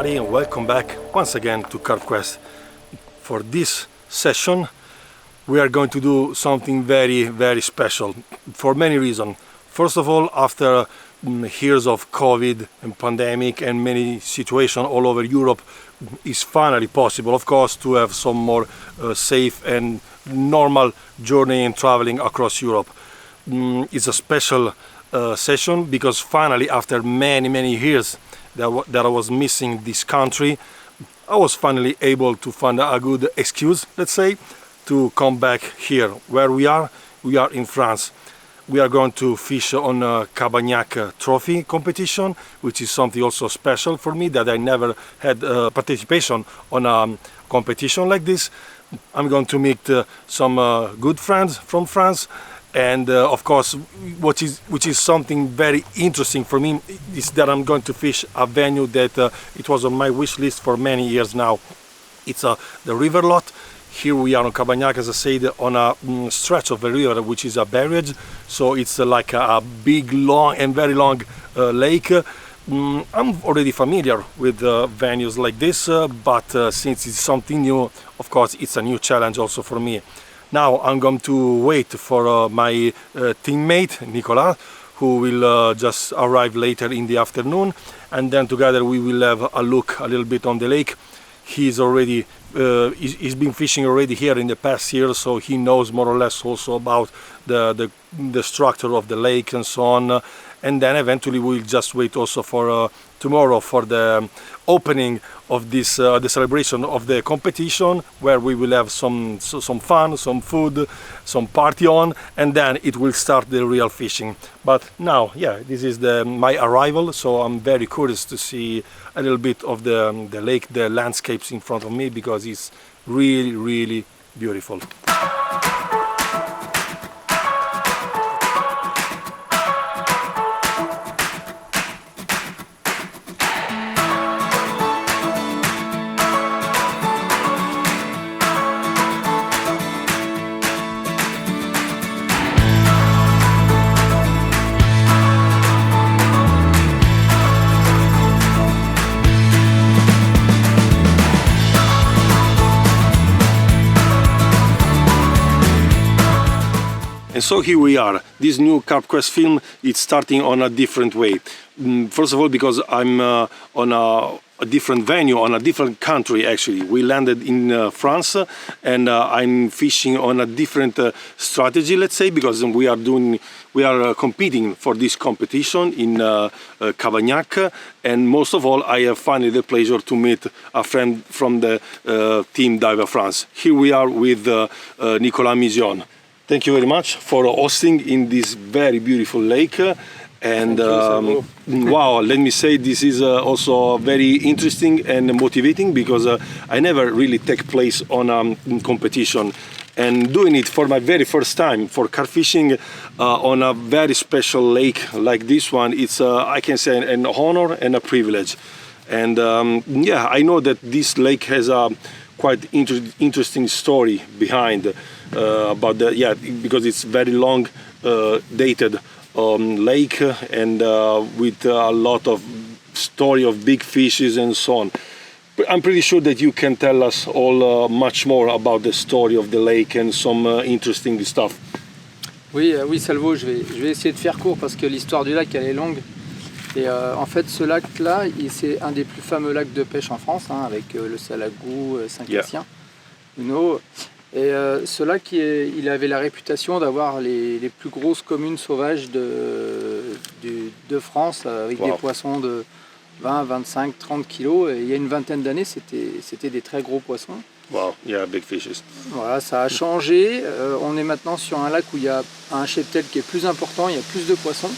everybody, and welcome back once again to Carp Quest. For this session we are going to do something very special for many reasons. First of all, after years of COVID and pandemic and many situations all over Europe, it's finally possible, of course, to have some more safe and normal journey and traveling across Europe. It's a special session because finally, after many years that I was missing this country, I was finally able to find a good excuse, let's say, to come back here. Where we are in France. We are going to fish on a Cabagnac trophy competition, which is something also special for me, that I never had participation on a competition like this. I'm going to meet some good friends from France, and of course, which is something very interesting for me, is that I'm going to fish a venue that it was on my wish list for many years now. It's the River Lot. Here we are on Cabagnac, as I said, on a stretch of the river, which is a barrage. So it's like a big, long and very long lake. I'm already familiar with venues like this, but since it's something new, of course, it's a new challenge also for me. Now I'm going to wait for my teammate, Nicolas, who will just arrive later in the afternoon, and then together we will have a look a little bit on the lake. He's already he's been fishing already here in the past year, so he knows more or less also about the structure of the lake and so on. And then eventually we'll just wait also for tomorrow for the opening of this the celebration of the competition, where we will have some fun, some food, some party on, and then it will start the real fishing. But now, yeah, this is my arrival, so I'm very curious to see a little bit of the lake, the landscapes in front of me, because it's really beautiful. And so here we are. This new Carp Quest film, it's starting on a different way. First of all, because I'm on a different venue, on a different country actually. We landed in France, and I'm fishing on a different strategy, let's say, because we are competing for this competition in Cabagnac, and most of all, I have finally the pleasure to meet a friend from the team Diver France. Here we are with Nicolas Mision. Thank you very much for hosting in this very beautiful lake. And wow, let me say, this is also very interesting and motivating, because I never really take place on a competition, and doing it for my very first time for carp fishing on a very special lake like this one, it's I can say an honor and a privilege. And yeah, I know that this lake has a quite interesting story behind about because it's very long dated lake, and with a lot of story of big fishes and so on. But I'm pretty sure that you can tell us all much more about the story of the lake and some interesting stuff. Oui, Salvo, je vais essayer de faire court parce que l'histoire du lac elle est longue. Et en fait, ce lac-là, c'est un des plus fameux lacs de pêche en France, hein, avec le Salagou, Saint-Cassien, Huneau. Et ce lac, il avait la réputation d'avoir les plus grosses communes sauvages de France, avec des poissons de 20, 25, 30 kilos. Et il y a une vingtaine d'années, c'était des très gros poissons. Wow, yeah, big fishes. Voilà, ça a changé. On est maintenant sur un lac où il y a un cheptel qui est plus important, il y a plus de poissons.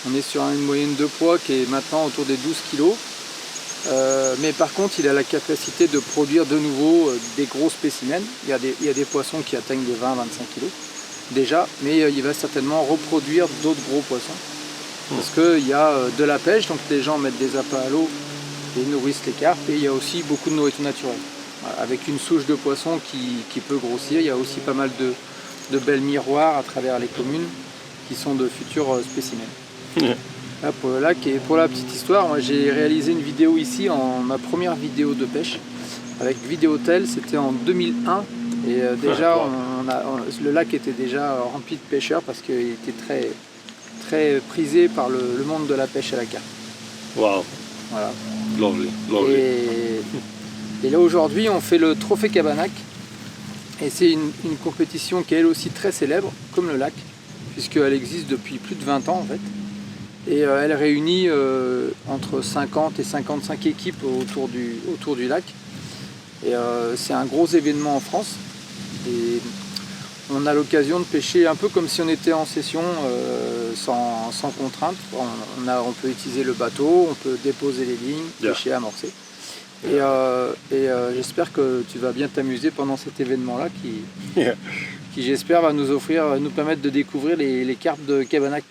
On est sur une moyenne de poids qui est maintenant autour des 12 kilos. Mais par contre, il a la capacité de produire de nouveau des gros spécimens. Il y a des poissons qui atteignent les 20-25 kilos déjà, mais il va certainement reproduire d'autres gros poissons. Parce qu'il y a de la pêche, donc les gens mettent des appâts à l'eau et nourrissent les carpes. Et il y a aussi beaucoup de nourriture naturelle. Voilà, avec une souche de poissons qui peut grossir. Il y a aussi pas mal de belles miroirs à travers les communes qui sont de futurs spécimens. là, pour le lac. Et pour la petite histoire, moi j'ai réalisé une vidéo ici, ma première vidéo de pêche avec Vidéotel, c'était en 2001. Et déjà le lac était déjà rempli de pêcheurs parce qu'il était très, très prisé par le monde de la pêche à la carpe. Wow. Voilà. Lovely, lovely. Et là aujourd'hui on fait le Trophée Cabanac. Et c'est une compétition qui est elle aussi très célèbre, comme le lac, puisqu'elle existe depuis plus de 20 ans en fait. Et elle réunit entre 50 et 55 équipes autour du lac. Et c'est un gros événement en France. Et on a l'occasion de pêcher un peu comme si on était en session, sans contrainte. On peut utiliser le bateau, on peut déposer les lignes, pêcher, amorcer. Et j'espère que tu vas bien t'amuser pendant cet événement-là qui j'espère va nous permettre de découvrir les carpes de Cabanac.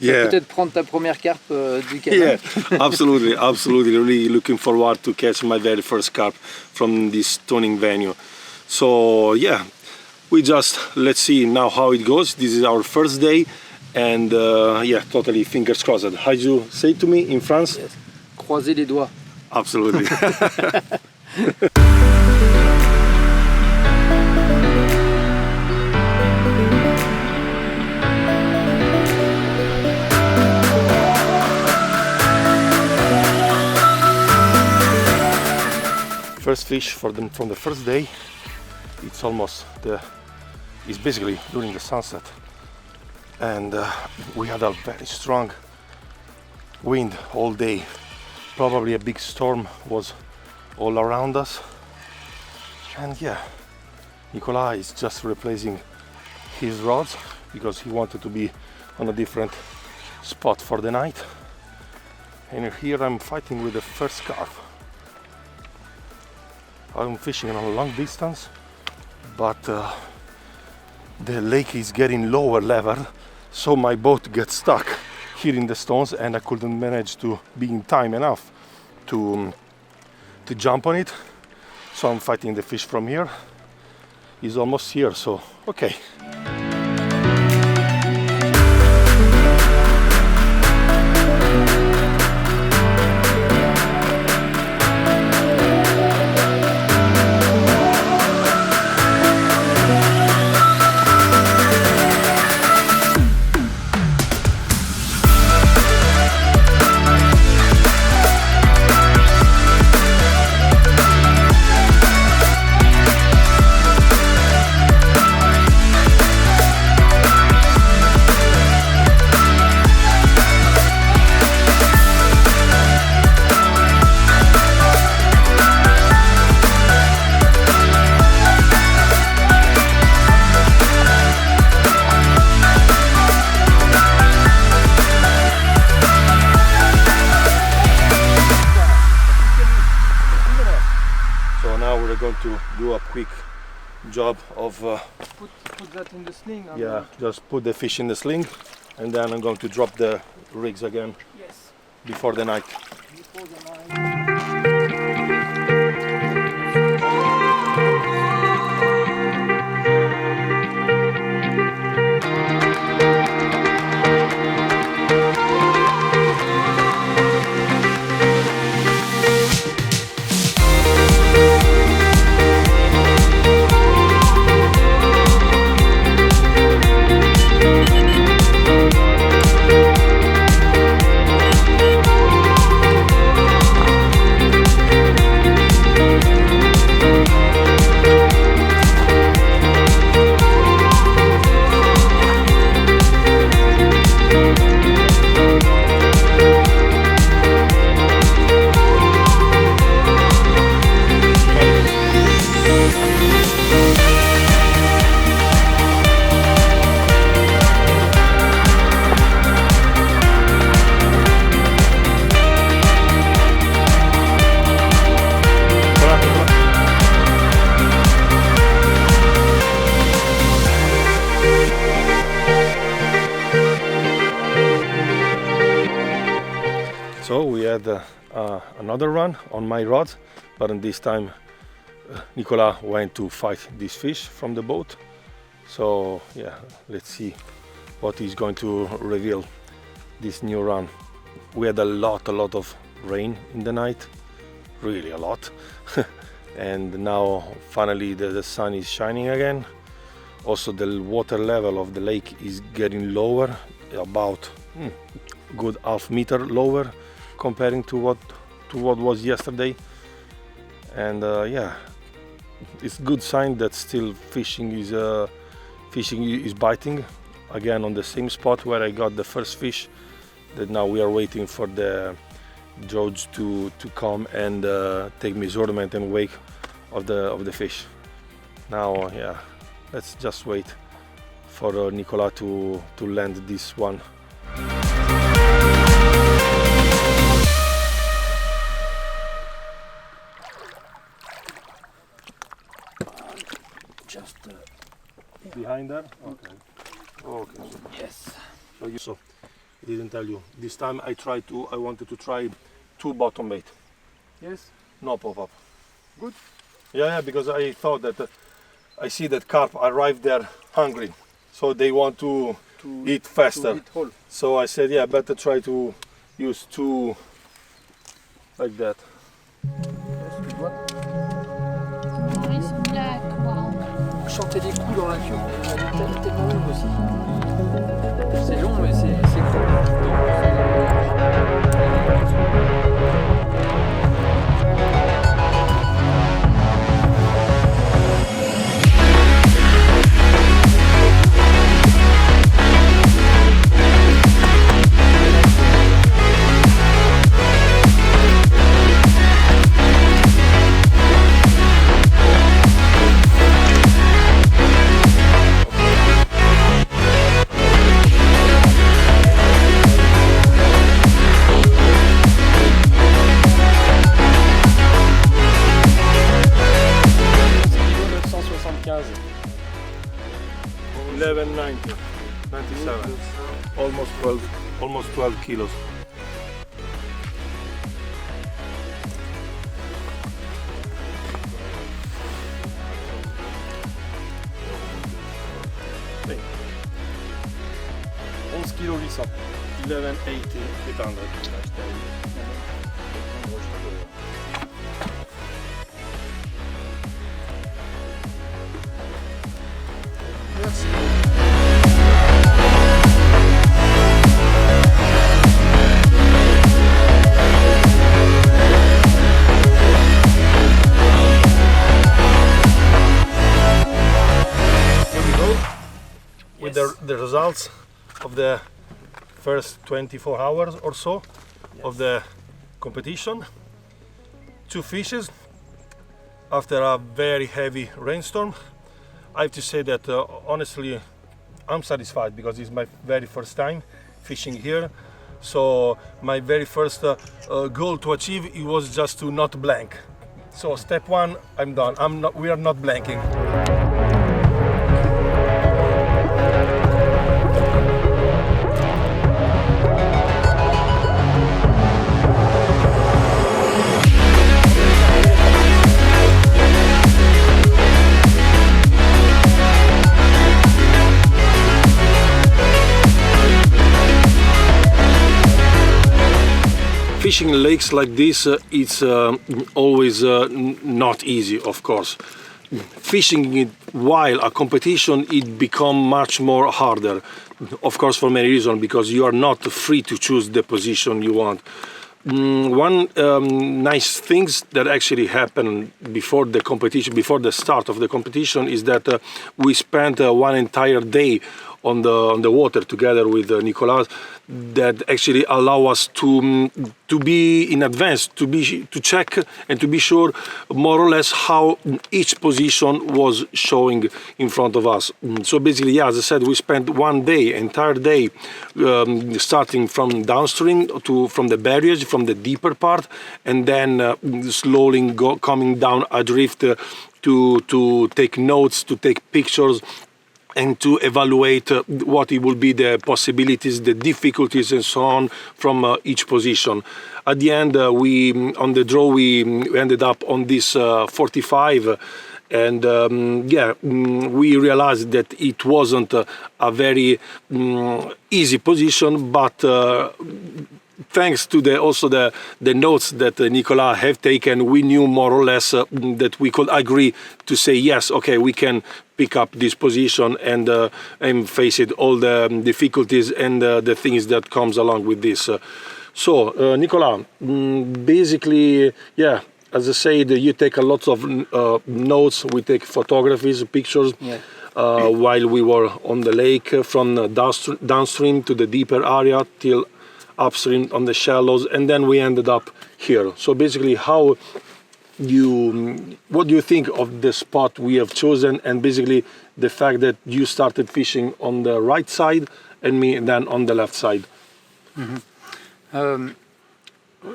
Peut-être prendre ta première carpe du Cabanac. Yeah, absolutely, absolutely. Really looking forward to catch my very first carp from this stunning venue. So yeah, let's see now how it goes. This is our first day, and yeah, totally fingers crossed. How you say to me in France? Yes. Croisez les doigts. Absolutely. First fish from the first day. It's basically during the sunset, and we had a very strong wind all day. Probably a big storm was all around us, and yeah, Nicola is just replacing his rods because he wanted to be on a different spot for the night. And here I'm fighting with the first carp. I'm fishing on a long distance, but the lake is getting lower level, so my boat gets stuck here in the stones, and I couldn't manage to be in time enough to jump on it. So I'm fighting the fish from here. He's almost here, so okay. To do a quick job of put that in the sling. Yeah, just put the fish in the sling, and then I'm going to drop the rigs again. Yes. Before the night. Before the night. So we had another run on my rod, but this time Nicola went to fight this fish from the boat. So yeah, let's see what he's going to reveal this new run we had a lot of rain in the night, really a lot. And now finally the sun is shining again. Also the water level of the lake is getting lower, about good half meter lower comparing to what was yesterday. And yeah, it's good sign that still fishing is biting again on the same spot where I got the first fish. That now we are waiting for the George to come and take measurement and weight of the fish. Now yeah, let's just wait for Nicolas to land this one. Just Behind there? Okay. Okay. yes. So I didn't tell you. This time I wanted to try 2 bottom bait. Yes. No pop-up. Good. Yeah, because I thought that I see that carp arrived there hungry, so they want to eat faster. To eat whole. So I said, yeah, better try to use 2 like that. Yes, tu vois. Ouais, ils sont black, wow. Chanter des coups dans la queue. Elle est tellement longue aussi. C'est long, mais c'est cool. $11.90, 97, almost 12 kilos. Bem, 11 kilo 800, 1180, 800. With the results of the first 24 hours or so of the competition. 2 fishes after a very heavy rainstorm. I have to say that honestly I'm satisfied because it's my very first time fishing here. So my very first goal to achieve it was just to not blank. So step 1, I'm done. We are not blanking. Fishing lakes like this, it's always not easy, of course. Fishing it while a competition, it becomes much more harder. Of course, for many reasons, because you are not free to choose the position you want. One nice things that actually happened before the competition, before the start of the competition, is that we spent one entire day on the water together with Nicolas, that actually allow us to be in advance, to check and to be sure more or less how each position was showing in front of us. So basically, yeah, as I said, we spent entire day, starting from downstream from the barriers, from the deeper part, and then slowly coming down adrift to take notes, to take pictures, and to evaluate what it will be the possibilities, the difficulties, and so on from each position. At the end, on the draw, we ended up on this 45, and we realized that it wasn't a very easy position, but thanks to the notes that Nicolas have taken, we knew more or less that we could agree to say yes, okay, we can pick up this position and face it all the difficulties and the things that comes along with this. So, Nicolas, basically, yeah, as I said, you take a lot of notes, we take photographies, pictures, Yeah. while we were on the lake, from downstream to the deeper area till upstream on the shallows, and then we ended up here. So basically, what do you think of the spot we have chosen, and basically the fact that you started fishing on the right side and me then on the left side?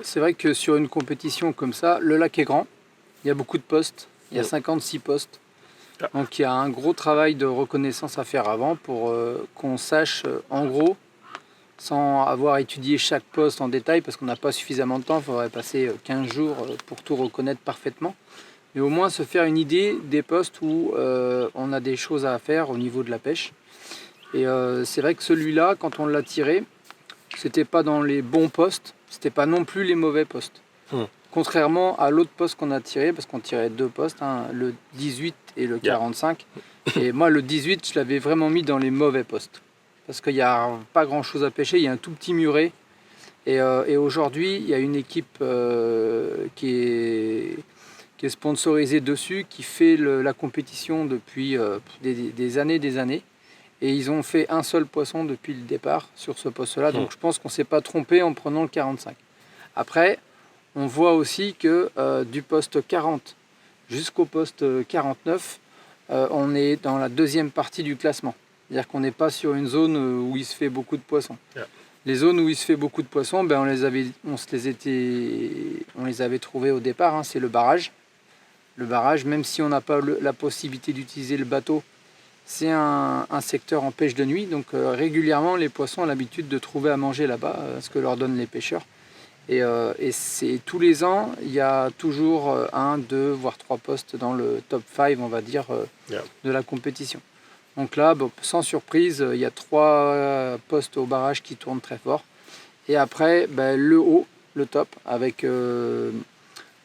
C'est vrai que sur une compétition comme ça, le lac est grand, il y a beaucoup de postes, il y a 56 postes. Donc il y a un gros travail de reconnaissance à faire avant pour qu'on sache en gros, sans avoir étudié chaque poste en détail, parce qu'on n'a pas suffisamment de temps, il faudrait passer 15 jours pour tout reconnaître parfaitement. Mais au moins se faire une idée des postes où on a des choses à faire au niveau de la pêche. Et c'est vrai que celui-là, quand on l'a tiré, c'était pas dans les bons postes, c'était pas non plus les mauvais postes. Contrairement à l'autre poste qu'on a tiré, parce qu'on tirait deux postes, hein, le 18 et le 45. Et moi, le 18, je l'avais vraiment mis dans les mauvais postes. Parce qu'il n'y a pas grand chose à pêcher, il y a un tout petit muret. Et aujourd'hui, il y a une équipe qui est sponsorisée dessus, qui fait la compétition depuis des années. Et ils ont fait un seul poisson depuis le départ sur ce poste-là. Donc je pense qu'on ne s'est pas trompé en prenant le 45. Après, on voit aussi que du poste 40 jusqu'au poste 49, on est dans la deuxième partie du classement. C'est-à-dire qu'on n'est pas sur une zone où il se fait beaucoup de poissons. Yeah. Les zones où il se fait beaucoup de poissons, ben on les avait trouvées au départ, hein, c'est le barrage. Le barrage, même si on n'a pas la possibilité d'utiliser le bateau, c'est un secteur en pêche de nuit. Donc régulièrement, les poissons ont l'habitude de trouver à manger là-bas, ce que leur donnent les pêcheurs. Et c'est tous les ans, il y a toujours 1, 2, voire 3 postes dans le top 5, on va dire, de la compétition. Donc là, bon, sans surprise, il y a 3 postes au barrage qui tournent très fort. Et après, ben, le haut, le top, avec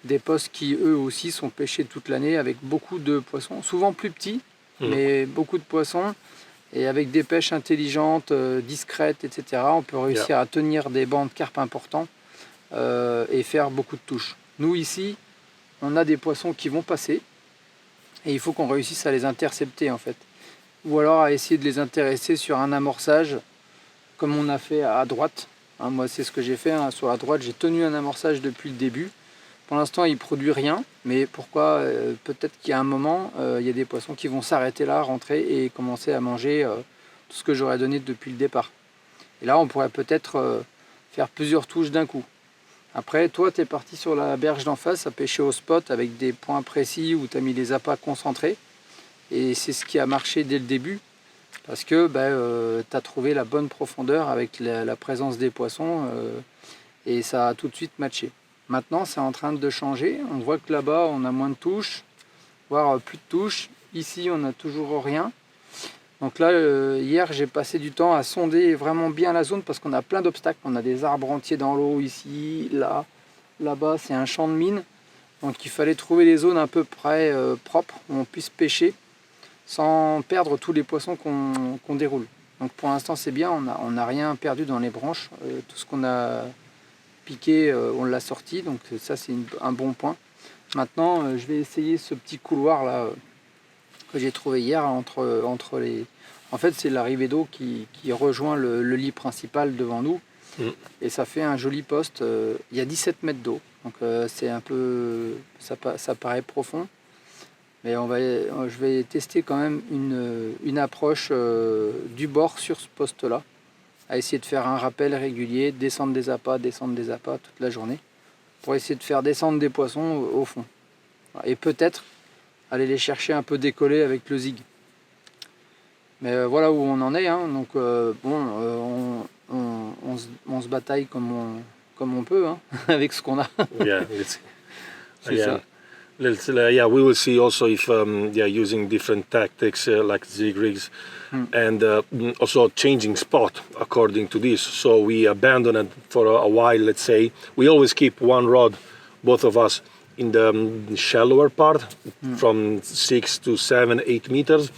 des postes qui, eux aussi, sont pêchés toute l'année avec beaucoup de poissons, souvent plus petits, mais beaucoup de poissons. Et avec des pêches intelligentes, discrètes, etc., on peut réussir à tenir des bancs de carpe importants. Et faire beaucoup de touches. Nous ici, on a des poissons qui vont passer et il faut qu'on réussisse à les intercepter en fait. Ou alors à essayer de les intéresser sur un amorçage comme on a fait à droite. Hein, moi c'est ce que j'ai fait, hein, sur la droite, j'ai tenu un amorçage depuis le début. Pour l'instant il ne produit rien, mais pourquoi peut-être qu'il y a un moment, il y a des poissons qui vont s'arrêter là, rentrer et commencer à manger tout ce que j'aurais donné depuis le départ. Et là on pourrait peut-être faire plusieurs touches d'un coup. Après, toi, tu es parti sur la berge d'en face à pêcher au spot avec des points précis où tu as mis les appâts concentrés. Et c'est ce qui a marché dès le début parce que tu as trouvé la bonne profondeur avec la présence des poissons et ça a tout de suite matché. Maintenant, c'est en train de changer. On voit que là-bas, on a moins de touches, voire plus de touches. Ici, on n'a toujours rien. Donc là, hier, j'ai passé du temps à sonder vraiment bien la zone parce qu'on a plein d'obstacles. On a des arbres entiers dans l'eau ici, là, là-bas, c'est un champ de mine. Donc il fallait trouver des zones à peu près propres où on puisse pêcher sans perdre tous les poissons qu'on déroule. Donc pour l'instant, c'est bien, on n'a rien perdu dans les branches. Tout ce qu'on a piqué, on l'a sorti. Donc ça, c'est un bon point. Maintenant, je vais essayer ce petit couloir là. Que j'ai trouvé hier entre les... En fait, c'est l'arrivée d'eau qui rejoint le lit principal devant nous. Et ça fait un joli poste. Il y a 17 mètres d'eau. Donc c'est un peu... Ça paraît profond. Mais je vais tester quand même une approche du bord sur ce poste-là. À essayer de faire un rappel régulier, descendre des appâts toute la journée. Pour essayer de faire descendre des poissons au fond. Et peut-être aller les chercher un peu décollés avec le zig. Mais voilà où on en est. Hein. Donc on se bataille comme on peut, hein, avec ce qu'on a. Yeah, c'est ça. Yeah, we will see also if using different tactics like zig rigs and also changing spot according to this. So we abandon it for a while, let's say. We always keep one rod, both of us, in the shallower part from 6 to 7, 8 meters.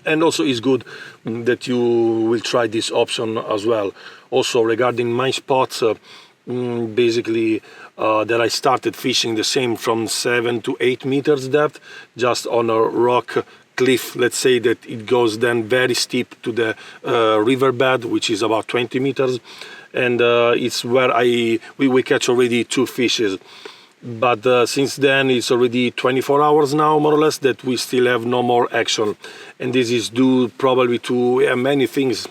And also it's good that you will try this option as well. Also regarding my spots, basically that I started fishing the same from 7 to 8 meters depth, just on a rock cliff, let's say, that it goes then very steep to the riverbed, which is about 20 meters, and it's where we catch already 2 fishes. But since then it's already 24 hours now, more or less, that we still have no more action, and this is due probably to many things.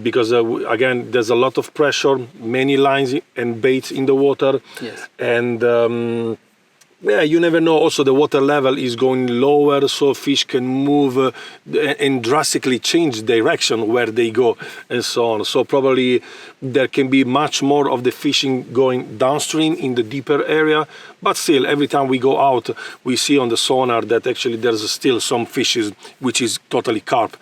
Because again, there's a lot of pressure, many lines and baits in the water. Yes. And yeah, you never know. Also, the water level is going lower, so fish can move and drastically change direction where they go and so on. So probably there can be much more of the fishing going downstream in the deeper area. But still, every time we go out, we see on the sonar that actually there's still some fishes, which is totally carp,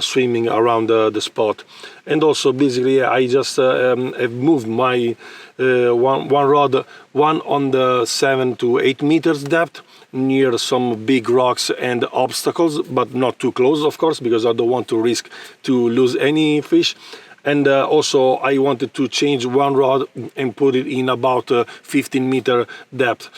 swimming around the spot. And also basically I just have moved my one rod, one on the 7 to 8 meters depth near some big rocks and obstacles, but not too close, of course, because I don't want to risk to lose any fish. And also I wanted to change one rod and put it in about 15-meter depth,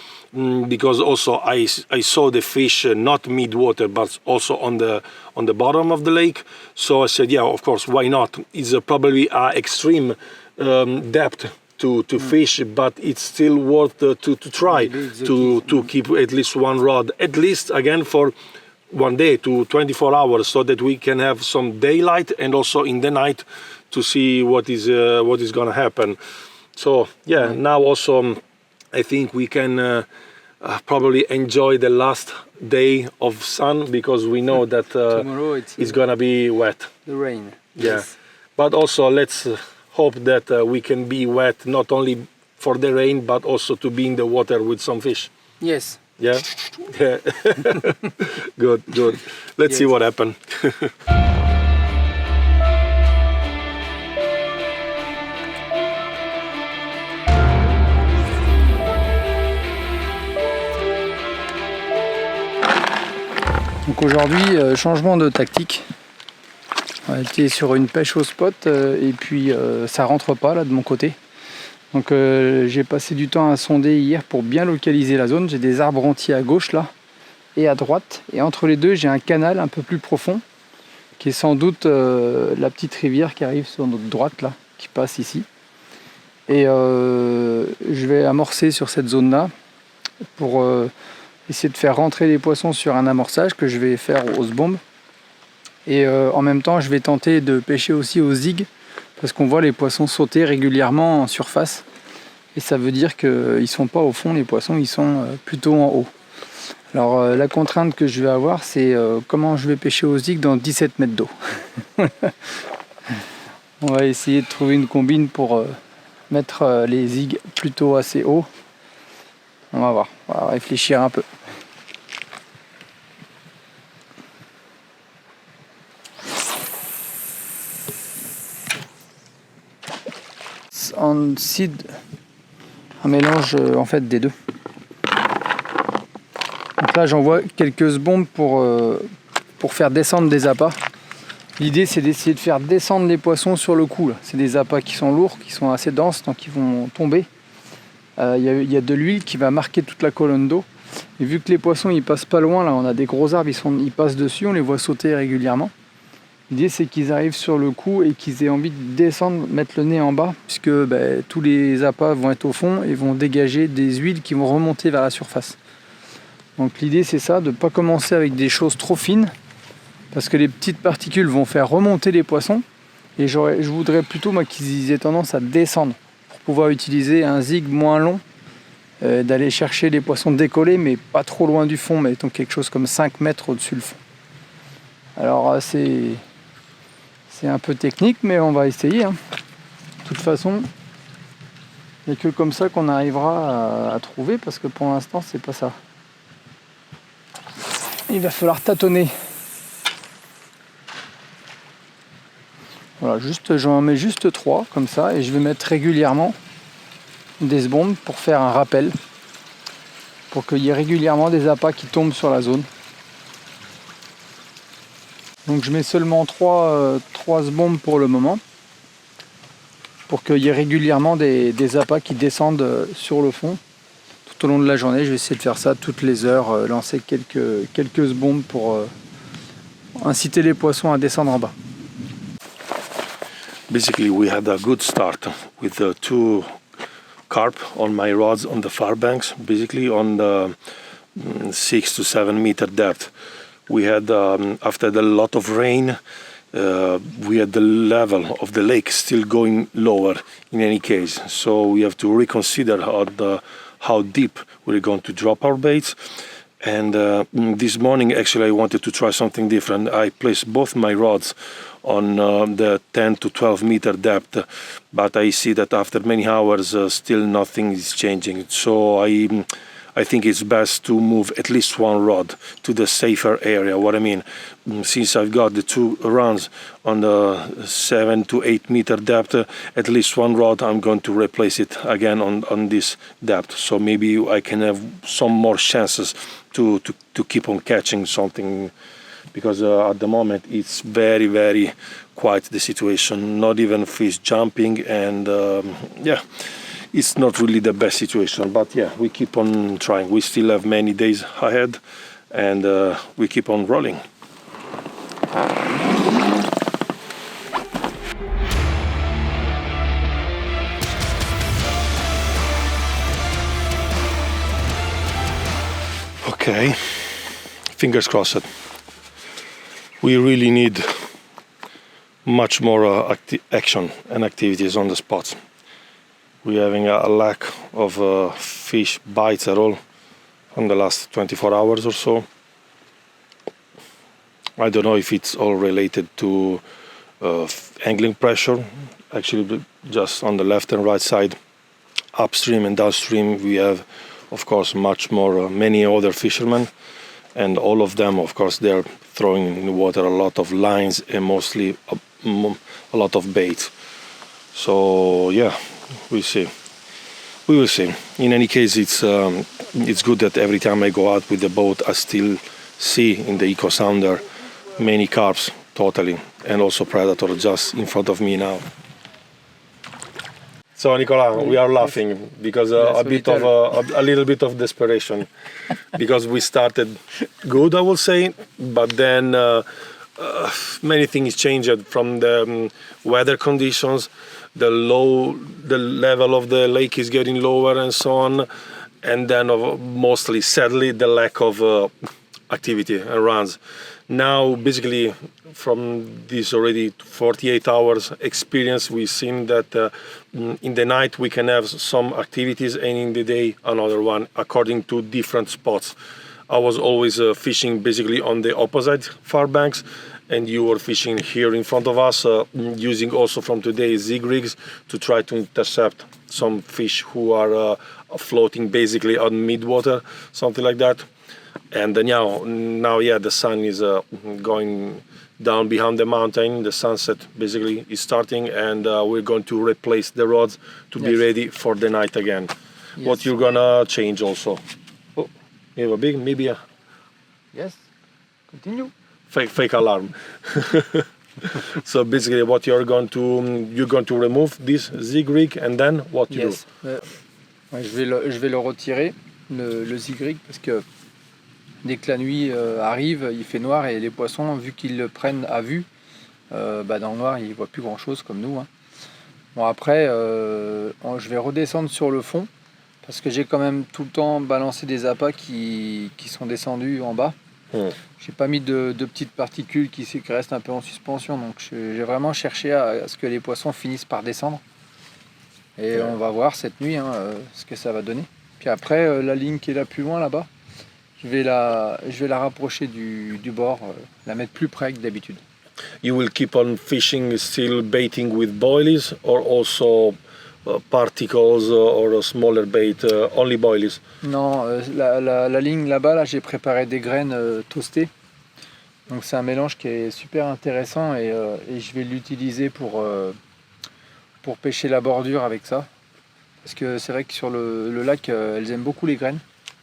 because also I saw the fish not mid-water but also on the bottom of the lake. So I said, yeah, of course, why not? It's probably extreme depth to fish, but it's still worth to try to keep at least one rod, at least again for one day to 24 hours, so that we can have some daylight and also in the night to see what is going to happen. So yeah, now also I think we can probably enjoy the last day of sun, because we know that tomorrow it's going to be wet. The rain. Yeah, Yes. but also let's hope that we can be wet not only for the rain but also to be in the water with some fish. Yes. Yeah. Yeah. Good. Let's see Yes. what happens. Donc aujourd'hui, changement de tactique. On a été sur une pêche au spot et puis ça rentre pas là de mon côté. Donc j'ai passé du temps à sonder hier pour bien localiser la zone. J'ai des arbres entiers à gauche là et à droite. Et entre les deux, j'ai un canal un peu plus profond qui est sans doute la petite rivière qui arrive sur notre droite là, qui passe ici. Et je vais amorcer sur cette zone là pour essayer de faire rentrer les poissons sur un amorçage que je vais faire aux bombes. Et en même temps, je vais tenter de pêcher aussi au zig, parce qu'on voit les poissons sauter régulièrement en surface. Et ça veut dire qu'ils ne sont pas au fond, les poissons, ils sont plutôt en haut. Alors la contrainte que je vais avoir, c'est comment je vais pêcher au zig dans 17 mètres d'eau. On va essayer de trouver une combine pour mettre les zigs plutôt assez haut. On va voir, on va réfléchir un peu. On seed, un mélange en fait des deux. Donc là j'envoie quelques bombes pour faire descendre des appâts. L'idée c'est d'essayer de faire descendre les poissons sur le coup. C'est des appâts qui sont lourds, qui sont assez denses, donc ils vont tomber. Il y a de l'huile qui va marquer toute la colonne d'eau. Et vu que les poissons ils passent pas loin, là on a des gros arbres, ils passent dessus, on les voit sauter régulièrement. L'idée c'est qu'ils arrivent sur le coup et qu'ils aient envie de descendre, mettre le nez en bas, puisque tous les appâts vont être au fond et vont dégager des huiles qui vont remonter vers la surface. Donc l'idée c'est ça, de ne pas commencer avec des choses trop fines, parce que les petites particules vont faire remonter les poissons, et je voudrais plutôt moi qu'ils aient tendance à descendre, pour pouvoir utiliser un zig moins long, d'aller chercher les poissons décollés, mais pas trop loin du fond, mettons quelque chose comme 5 mètres au-dessus le fond. Alors c'est un peu technique, mais on va essayer. De toute façon, il n'y a que comme ça qu'on arrivera à trouver, parce que pour l'instant, c'est pas ça. il va falloir tâtonner. Voilà, j'en mets juste 3 comme ça et je vais mettre régulièrement des bombes pour faire un rappel, pour qu'il y ait régulièrement des appâts qui tombent sur la zone. Donc je mets seulement 3 bombes pour le moment, pour qu'il y ait régulièrement des appâts qui descendent sur le fond tout au long de la journée. Je vais essayer de faire ça toutes les heures, lancer quelques bombes pour inciter les poissons à descendre en bas. Basically, we had a good start with 2 carp on my rods on the far banks, basically on the 6 to 7 meter depth. We had, after a lot of rain, we had the level of the lake still going lower in any case. So we have to reconsider how deep we're going to drop our baits. And this morning, actually, I wanted to try something different. I placed both my rods on the 10 to 12 meter depth, but I see that after many hours, still nothing is changing. So I think it's best to move at least one rod to the safer area. What I mean, since I've got the 2 runs on the 7 to 8 meter depth, at least one rod, I'm going to replace it again on this depth. So maybe I can have some more chances to keep on catching something, because at the moment it's very, very quiet, the situation. Not even fish jumping, and yeah. It's not really the best situation, but yeah, we keep on trying. We still have many days ahead, and we keep on rolling. Okay, fingers crossed. We really need much more action and activities on the spots. We're having a lack of fish bites at all on the last 24 hours or so. I don't know if it's all related to angling pressure. Actually, just on the left and right side, upstream and downstream, we have, of course, much more, many other fishermen. And all of them, of course, they're throwing in the water a lot of lines and mostly a lot of bait. So, yeah. We will see. In any case, it's good that every time I go out with the boat, I still see in the Eco Sounder many carps totally, and also predator just in front of me now. So Nicola, we are laughing because a little bit of desperation, because we started good, I will say, but then many things changed from the weather conditions. The level of the lake is getting lower and so on, and then mostly, sadly, the lack of activity and runs. Now, basically, from this already 48 hours experience, we've seen that in the night we can have some activities, and in the day another one, according to different spots. I was always fishing basically on the opposite far banks, and you were fishing here in front of us, using also from today zig rigs to try to intercept some fish who are floating basically on mid-water, something like that. And now, yeah, the sun is going down behind the mountain. The sunset basically is starting, and we're going to replace the rods to be ready for the night again. Yes. What you're gonna change also? Oh, you have a big, maybe a... Yes, continue. Fake alarm. So basically, what you're going to remove this zig rig, and then what you do? Ouais, je vais le retirer, le zig rig, parce que dès que la nuit arrive, il fait noir, et les poissons, vu qu'ils le prennent à vue, dans le noir, ils voient plus grand chose comme nous. Hein. Bon, après, je vais redescendre sur le fond, parce que j'ai quand même tout le temps balancé des appâts qui sont descendus en bas. J'ai pas mis de petites particules qui restent un peu en suspension, donc j'ai vraiment cherché à ce que les poissons finissent par descendre. Et on va voir cette nuit ce que ça va donner. Puis après, la ligne qui est là plus loin là-bas, je vais la rapprocher du bord, la mettre plus près que d'habitude. You will keep on fishing, still baiting with boilies, or also particles or smaller bait, only boilies? Non, la ligne là-bas, là, j'ai préparé des graines toastées. Donc c'est un mélange qui est super intéressant et je vais l'utiliser pour pêcher la bordure avec ça. Parce que c'est vrai que sur le lac, elles aiment beaucoup les graines.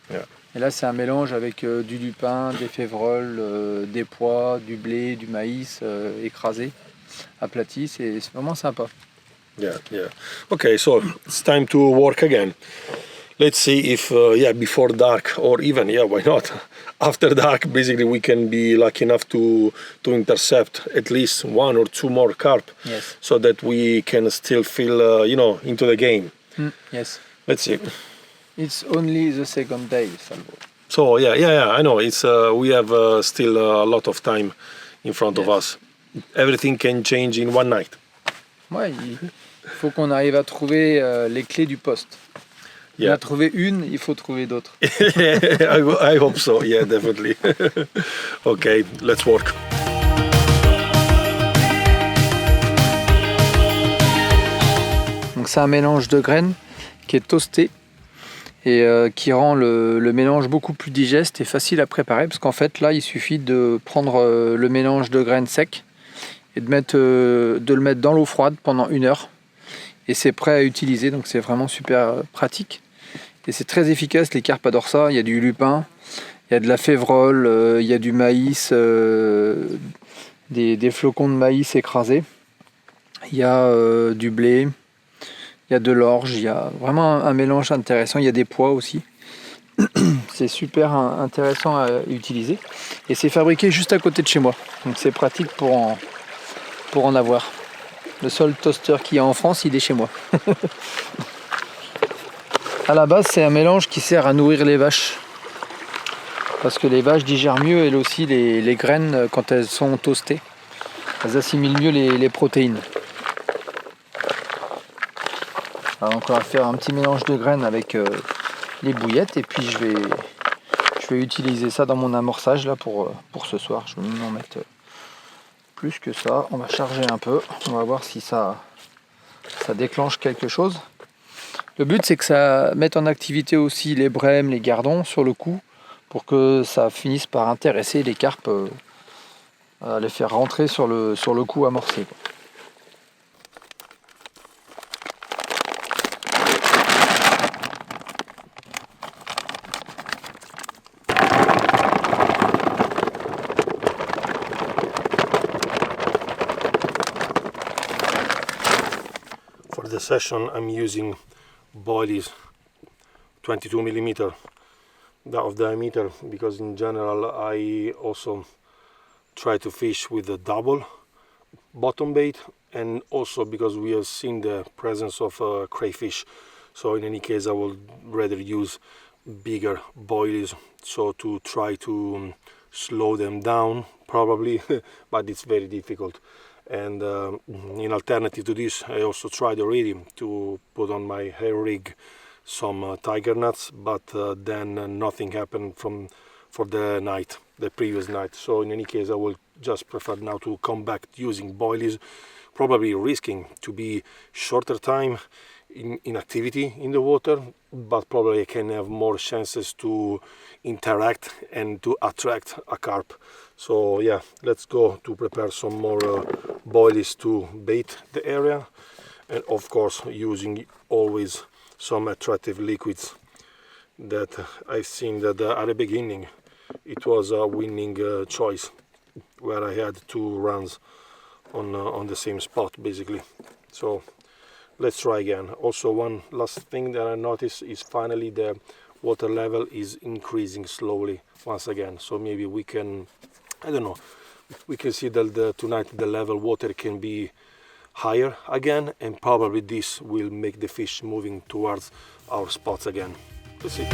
Yeah. Et là, c'est un mélange avec du lupin, des févroles, des pois, du blé, du maïs écrasé, aplati. C'est vraiment sympa. Yeah, yeah. Okay, so it's time to work again. Let's see if, before dark or even, why not? After dark, basically, we can be lucky enough to intercept at least 1 or 2 more carp. Yes. So that we can still feel, into the game. Yes. Let's see. It's only the second day, Salvo. So yeah, I know. It's we have still a lot of time in front of us. Everything can change in one night. Ouais, il faut qu'on arrive à trouver les clés du poste. On Yeah. a trouvé une, il faut trouver d'autres. I hope so. Yeah, definitely. Okay, let's work. Donc c'est un mélange de graines qui est toasté et qui rend le mélange beaucoup plus digeste et facile à préparer parce qu'en fait là il suffit de prendre le mélange de graines sec et de le mettre dans l'eau froide pendant 1 heure et c'est prêt à utiliser, donc c'est vraiment super pratique et c'est très efficace. Les carpes adorent ça. Il y a du lupin, il y a de la févrole, il y a du maïs, des flocons de maïs écrasés, il y a du blé, il y a de l'orge, il y a vraiment un mélange intéressant, il y a des pois aussi. C'est super intéressant à utiliser et c'est fabriqué juste à côté de chez moi, donc c'est pratique pour en avoir. Le seul toaster qu'il y a en France, il est chez moi. À la base, c'est un mélange qui sert à nourrir les vaches parce que les vaches digèrent mieux elles aussi les graines quand elles sont toastées. Elles assimilent mieux les protéines. Alors donc on va faire un petit mélange de graines avec les bouillettes et puis je vais utiliser ça dans mon amorçage là pour ce soir. Je vais m'en mettre plus que ça. On va charger un peu. On va voir si ça déclenche quelque chose. Le but c'est que ça mette en activité aussi les brèmes, les gardons sur le coup pour que ça finisse par intéresser les carpes à les faire rentrer sur le coup amorcé. For the session, I'm using boilies 22mm of diameter because in general I also try to fish with a double bottom bait and also because we have seen the presence of crayfish, so in any case I will rather use bigger boilies so to try to slow them down probably but it's very difficult. And in alternative to this, I also tried already to put on my hair rig some tiger nuts, but then nothing happened for the previous night. So in any case, I will just prefer now to come back using boilies, probably risking to be shorter time in activity in the water, but probably I can have more chances to interact and to attract a carp. So yeah, let's go to prepare some more boilies to bait the area, and of course using always some attractive liquids that I've seen that at the beginning it was a winning choice where I had 2 runs on the same spot basically. So let's try again. Also, one last thing that I noticed is finally the water level is increasing slowly once again. So maybe we can, I don't know, we can see that tonight the level water can be higher again, and probably this will make the fish moving towards our spots again. Let's see.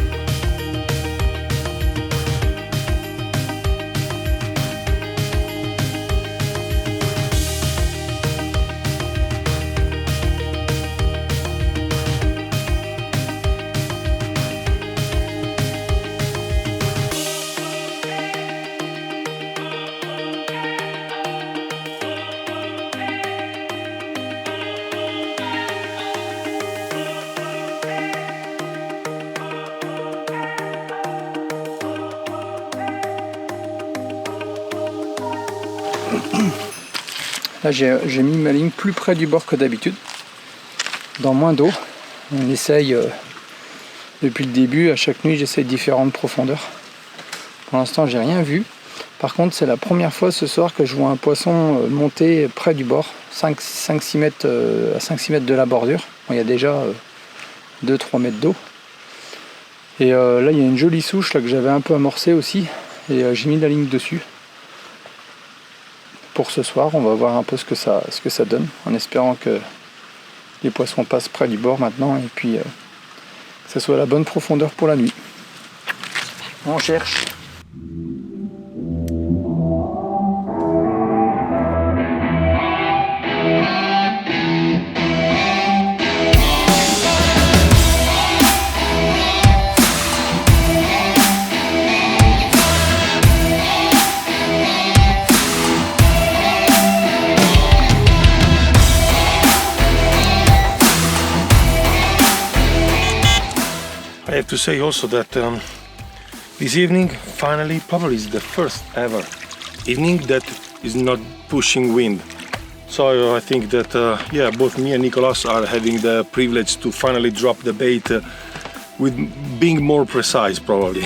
Là j'ai mis ma ligne plus près du bord que d'habitude, dans moins d'eau. On essaye depuis le début, à chaque nuit j'essaye différentes profondeurs. Pour l'instant j'ai rien vu. Par contre c'est la première fois ce soir que je vois un poisson monter près du bord, 5-6 mètres, à 5-6 mètres de la bordure. Bon, il y a déjà 2-3 mètres d'eau. Et là il y a une jolie souche là, que j'avais un peu amorcée aussi, et j'ai mis la ligne dessus. Pour ce soir, on va voir un peu ce que ça donne, en espérant que les poissons passent près du bord maintenant, et puis que ça soit la bonne profondeur pour la nuit. On cherche. I have to say also that this evening finally probably is the first ever evening that is not pushing wind. So I think that yeah, both me and Nicolas are having the privilege to finally drop the bait with being more precise probably.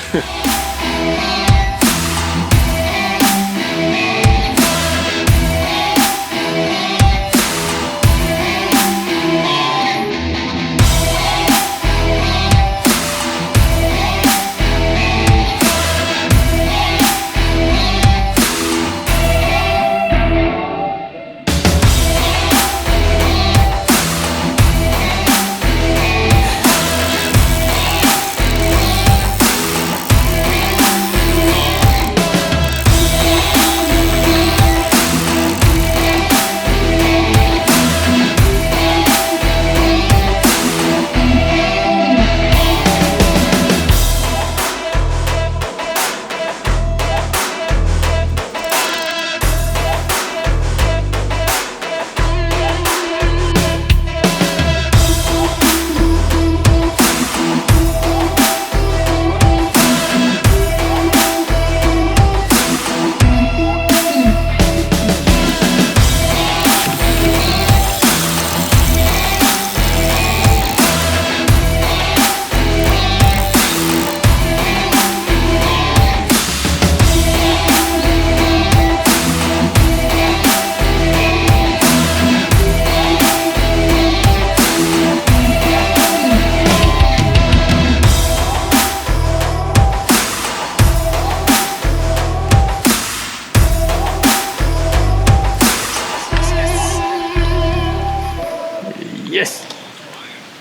Yes!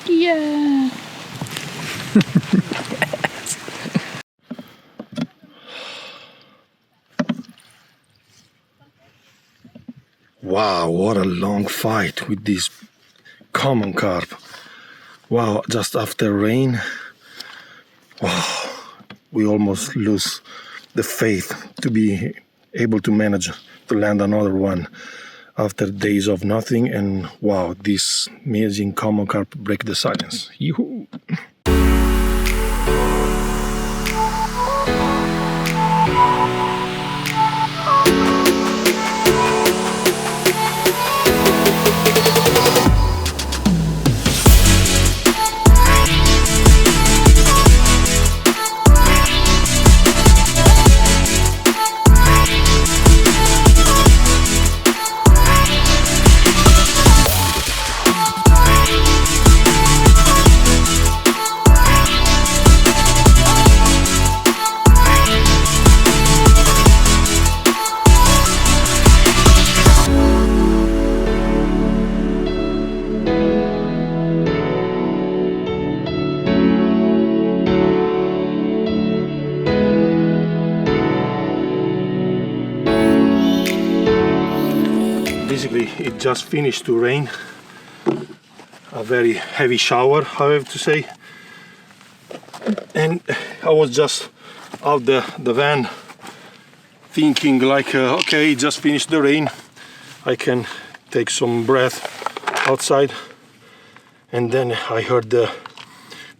Yeah. Wow, what a long fight with this common carp. Wow, just after rain, wow, we almost lose the faith to be able to manage to land another one after days of nothing, and wow, this amazing common carp break the silence. Yoo-hoo. Basically, it just finished to rain. A very heavy shower, I have to say. And I was just out the van thinking like, okay, it just finished the rain. I can take some breath outside. And then I heard the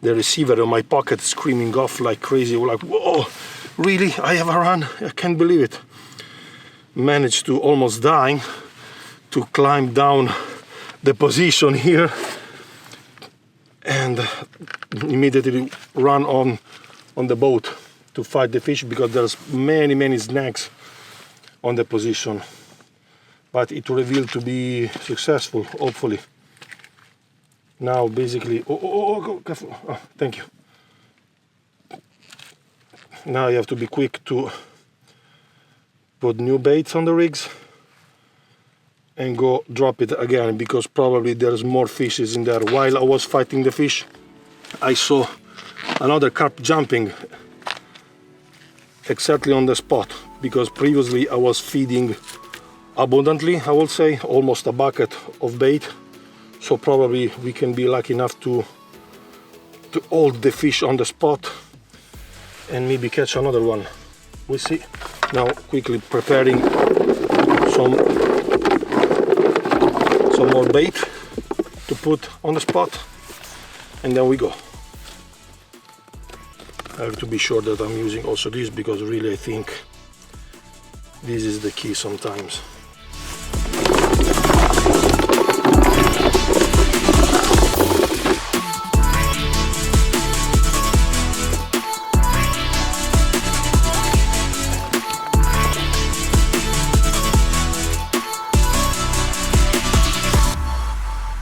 receiver in my pocket screaming off like crazy. Like, whoa, really? I have a run? I can't believe it. managed to almost die to climb down the position here and immediately run on the boat to fight the fish, because there's many snags on the position. But it revealed to be successful, hopefully. Now basically, careful. Oh, thank you. Now you have to be quick to put new baits on the rigs and go drop it again, because probably there's more fishes in there. While I was fighting the fish, I saw another carp jumping exactly on the spot, because previously I was feeding abundantly, I would say, almost a bucket of bait. So probably we can be lucky enough to hold the fish on the spot and maybe catch another one. We'll see. Now quickly preparing some more bait to put on the spot, and then we go. I have to be sure that I'm using also this, because really I think this is the key sometimes.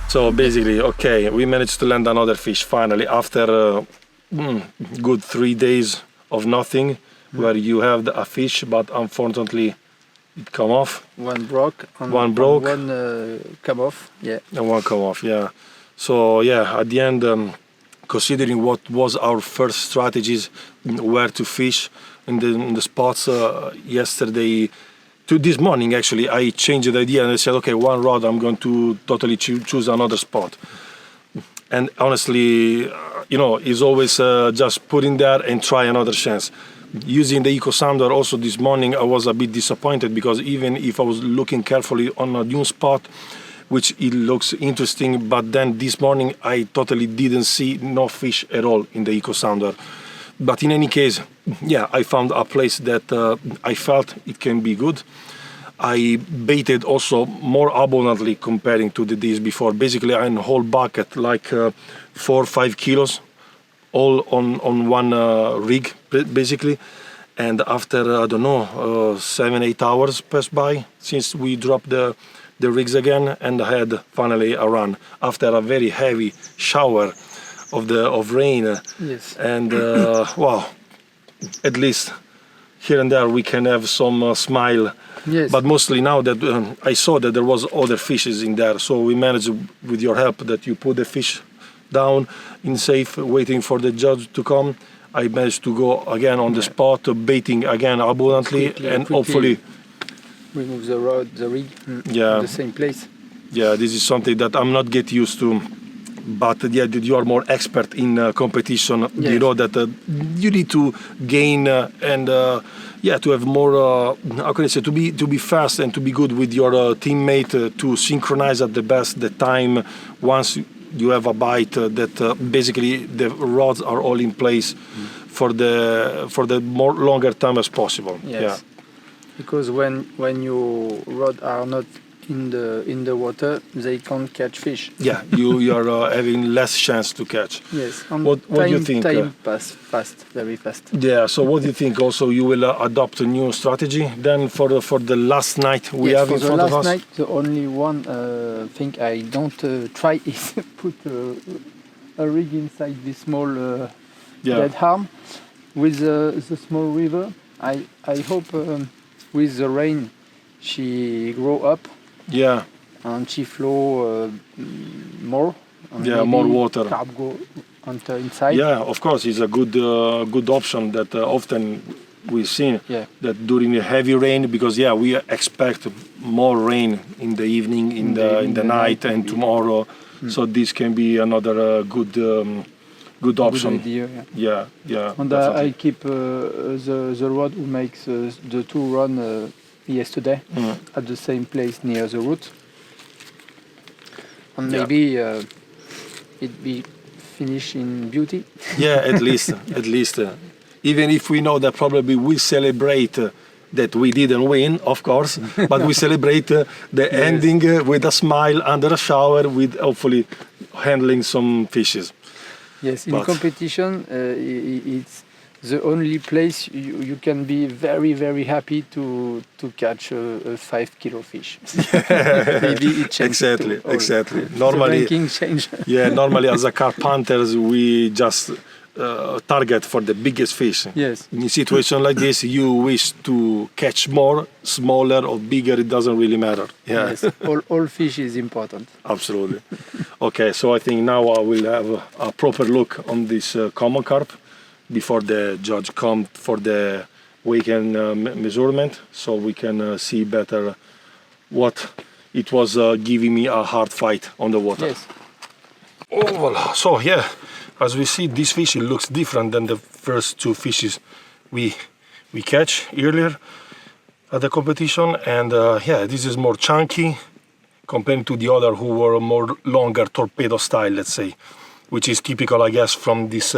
So basically, okay, we managed to land another fish finally after good 3 days of nothing, where you have a fish, but unfortunately it come off. One broke. One broke. One come off. Yeah. And one come off. Yeah. So yeah, at the end, considering what was our first strategies, where to fish in the spots yesterday. To this morning, actually, I changed the idea and I said, okay, one rod, I'm going to totally choose another spot. And honestly, you know, it's always just put in there and try another chance. Using the Eco Sounder also this morning, I was a bit disappointed, because even if I was looking carefully on a new spot, which it looks interesting, but then this morning I totally didn't see no fish at all in the Eco Sounder. But in any case, yeah, I found a place that I felt it can be good. I baited also more abundantly comparing to the days before. Basically, I had a whole bucket, like 4 or 5 kilos, all on one rig, basically. And after, I don't know, 7-8 hours passed by since we dropped the rigs again, and I had finally a run after a very heavy shower of rain. Yes. And wow, at least here and there we can have some smile. Yes. But mostly now that I saw that there was other fishes in there, so we managed with your help that you put the fish down in safe, waiting for the judge to come. I managed to go again on the spot, baiting again abundantly, and hopefully remove the rod, the rig, yeah, in the same place. Yeah, this is something that I'm not get used to. But yeah, you are more expert in competition. Yes. You know that you need to gain and yeah, to have more. How can I say? To be fast and to be good with your teammate to synchronize at the best the time. Once you have a bite, that basically the rods are all in place for the more longer time as possible. Yes. Yeah. Because when your rod are not in the water, they can't catch fish. Yeah, you are having less chance to catch. Yes. What do you think? Time pass fast, very fast. Yeah. So what do you think? Also, you will adopt a new strategy then for the last night we Yes, have for in the front of last us. night, the only one thing I don't try is put a rig inside this small dead arm with the small river. I hope with the rain she grow up. Yeah. And she flow more. And Yeah, maybe more water. Carp go enter inside. Yeah, of course, it's a good option that often we've seen. Yeah. That during the heavy rain, because yeah, we expect more rain in the evening, in the night, and maybe. tomorrow. So this can be another good option. Good idea. Yeah, yeah. And definitely. I keep the rod who makes the two run yesterday at the same place near the route. And Yeah. maybe it be finished in beauty. Yeah, at least. Even if we know that probably we celebrate that we didn't win, of course, but we celebrate the ending with a smile under a shower, with hopefully handling some fishes. Yes, in competition, it's the only place you can be very, very happy to catch a 5 kilo fish. Maybe it changes. Exactly. Normally, the ranking change. normally as a carp hunters, we just target for the biggest fish. Yes. In a situation like this, you wish to catch more, smaller or bigger, it doesn't really matter. Yeah. Yes, all fish is important. Absolutely. Okay, so I think now I will have a proper look on this common carp before the judge comes for the weekend measurement, so we can see better what it was giving me a hard fight on the water. Yes. Oh, voilà. So yeah, as we see, this fish, it looks different than the first two fishes we catch earlier at the competition, and yeah, this is more chunky compared to the other who were more longer torpedo style, let's say, which is typical, I guess, from this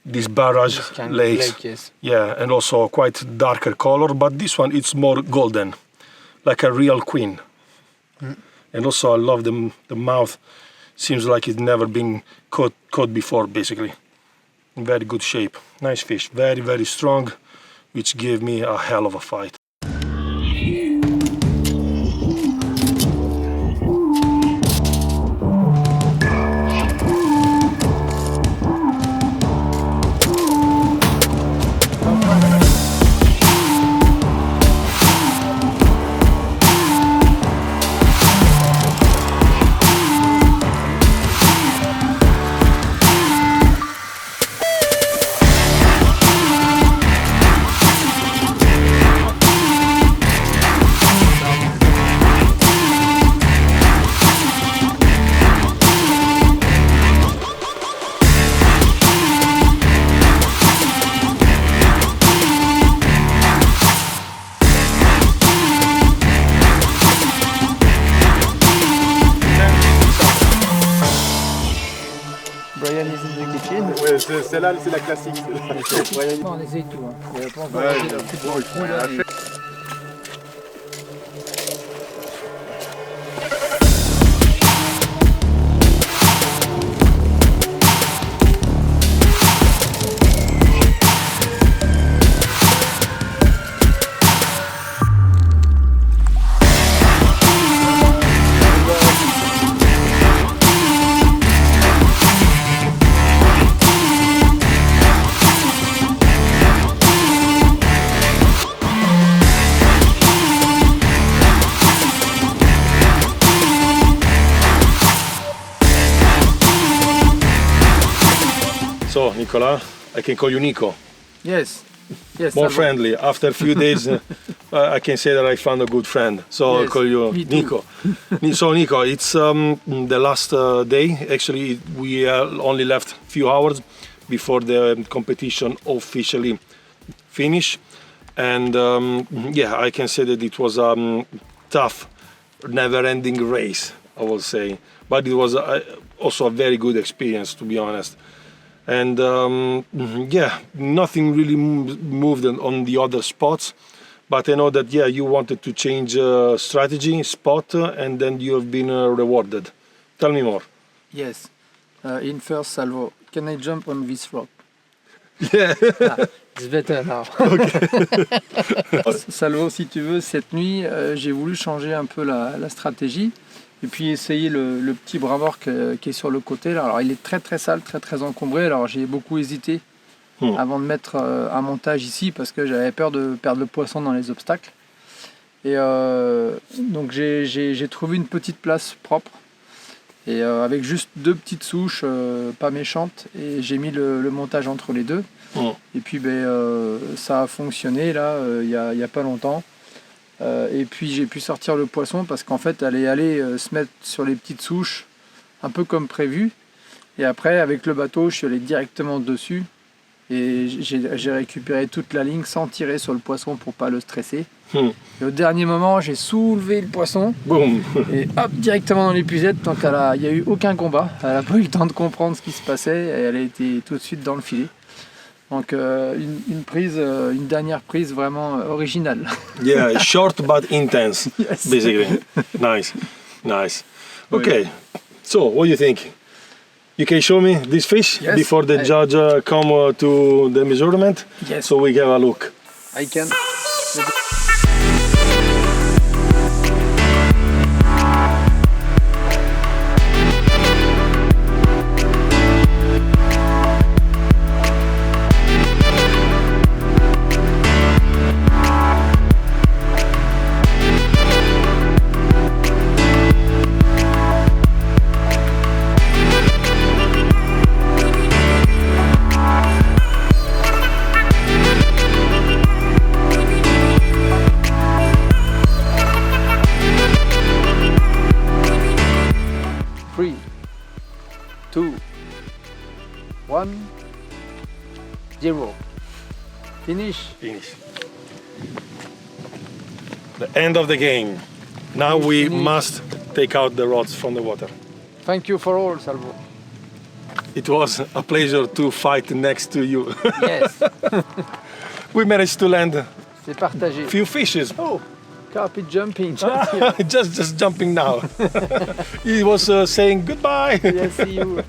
this barrage lakes. Yes. Yeah, and also quite darker color, but this one it's more golden, like a real queen. And also I love the mouth. Seems like it's never been caught before, basically. In very good shape. Nice fish, very, very strong, which gave me a hell of a fight. Brian is in the kitchen. Ouais, celle-là, c'est la classique. On essaye tout. Hein. Il y a pas encore la petite beaucoup, là, mais- So, Nicola, I can call you Nico. Yes. Yes. More Salvo. friendly. After a few days, I can say that I found a good friend. So I'll Yes, call you me too. Nico. So Nico, it's the last day. Actually, we only left a few hours before the competition officially finish. And yeah, I can say that it was a tough, never-ending race, I will say. But it was also a very good experience, to be honest. And yeah, nothing really moved on the other spots. But I know that, yeah, you wanted to change strategy, spot, and then you have been rewarded. Tell me more. Yes. In first, Salvo, can I jump on this rock? Yeah. It's better now. Salvo, si tu veux, cette nuit, j'ai voulu changer un peu la stratégie et puis essayer le petit bras-mort qui est sur le côté. Là. Alors, il est très très sale, très très encombré. Alors, j'ai beaucoup hésité avant de mettre un montage ici parce que j'avais peur de perdre le poisson dans les obstacles. Et donc, j'ai trouvé une petite place propre et avec juste deux petites souches pas méchantes, et j'ai mis le montage entre les deux. Et puis ça a fonctionné là il y a pas longtemps, et puis j'ai pu sortir le poisson parce qu'en fait elle est allée se mettre sur les petites souches un peu comme prévu, et après avec le bateau je suis allé directement dessus et j'ai récupéré toute la ligne sans tirer sur le poisson pour pas le stresser. Et au dernier moment j'ai soulevé le poisson. Boom. Et hop, directement dans l'épuisette. Donc il n'y a eu aucun combat, elle n'a pas eu le temps de comprendre ce qui se passait et elle a été tout de suite dans le filet. Donc une dernière prise vraiment originale. Yeah, short but intense, Yes. basically. Nice, nice. Okay, so what do you think? You can show me this fish Yes, before the judge come to the measurement? Yes. So we have a look. I can. Three, 2, 1, 0. Finish. Finish. The end of the game. Now we Finish. must take out the rods from the water. Thank you for all, Salvo. It was a pleasure to fight next to you. Yes, We managed to land a c'est partagé. few fishes. Oh, Carpet jumping. just jumping now. He was saying goodbye. Yes, see you.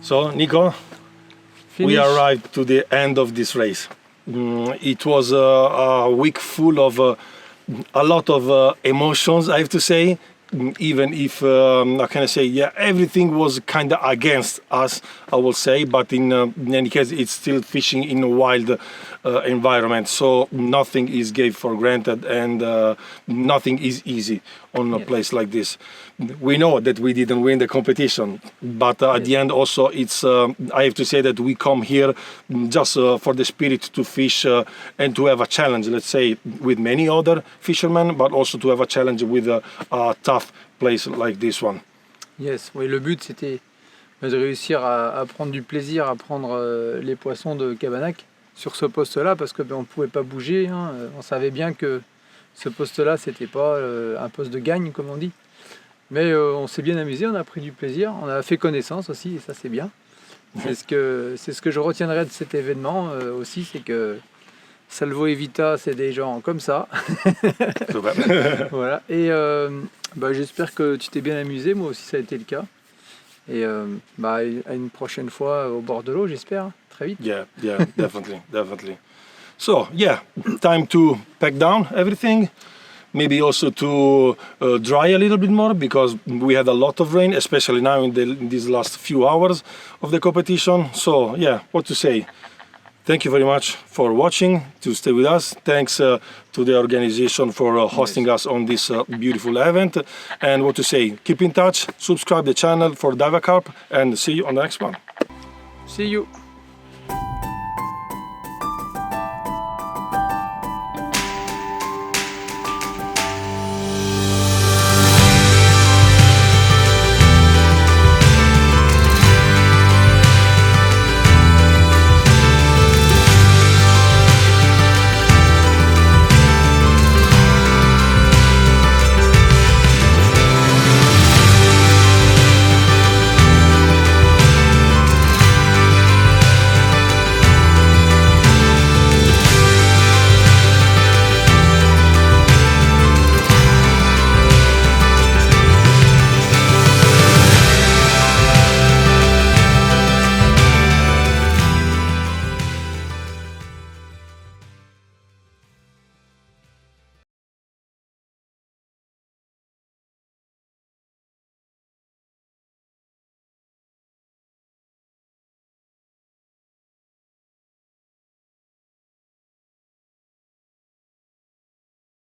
So, Nico, we Finish. arrived to the end of this race. It was a week full of a lot of emotions, I have to say. Even if, how can I say, yeah, everything was kind of against us, I will say. But in any case, it's still fishing in a wild environment. So nothing is given for granted, and nothing is easy on a place like this. We know that we didn't win the competition, but at the end also it's I have to say that we come here just for the spirit to fish and to have a challenge, let's say, with many other fishermen, but also to have a challenge with a tough place like this one. Yes, oui, le but c'était de réussir à prendre du plaisir à prendre les poissons de Cabanac sur ce poste-là, parce que on ne pouvait pas bouger, hein. On savait bien que ce poste-là c'était pas un poste de gagne comme on dit, mais on s'est bien amusé, on a pris du plaisir, on a fait connaissance aussi, et ça c'est bien. C'est ce que je retiendrai de cet événement aussi, c'est que Salvo et Vita c'est des gens comme ça. Voilà, et j'espère que tu t'es bien amusé, moi aussi ça a été le cas. Et à une prochaine fois au bord de l'eau, j'espère, très vite. Yeah, definitely, definitely. So yeah, time to pack down everything. Maybe also to dry a little bit more, because we had a lot of rain, especially now in these last few hours of the competition. So yeah, what to say? Thank you very much for watching, to stay with us. Thanks to the organization for hosting us on this beautiful event. And what to say, keep in touch, subscribe the channel for Divacarp, and see you on the next one. See you.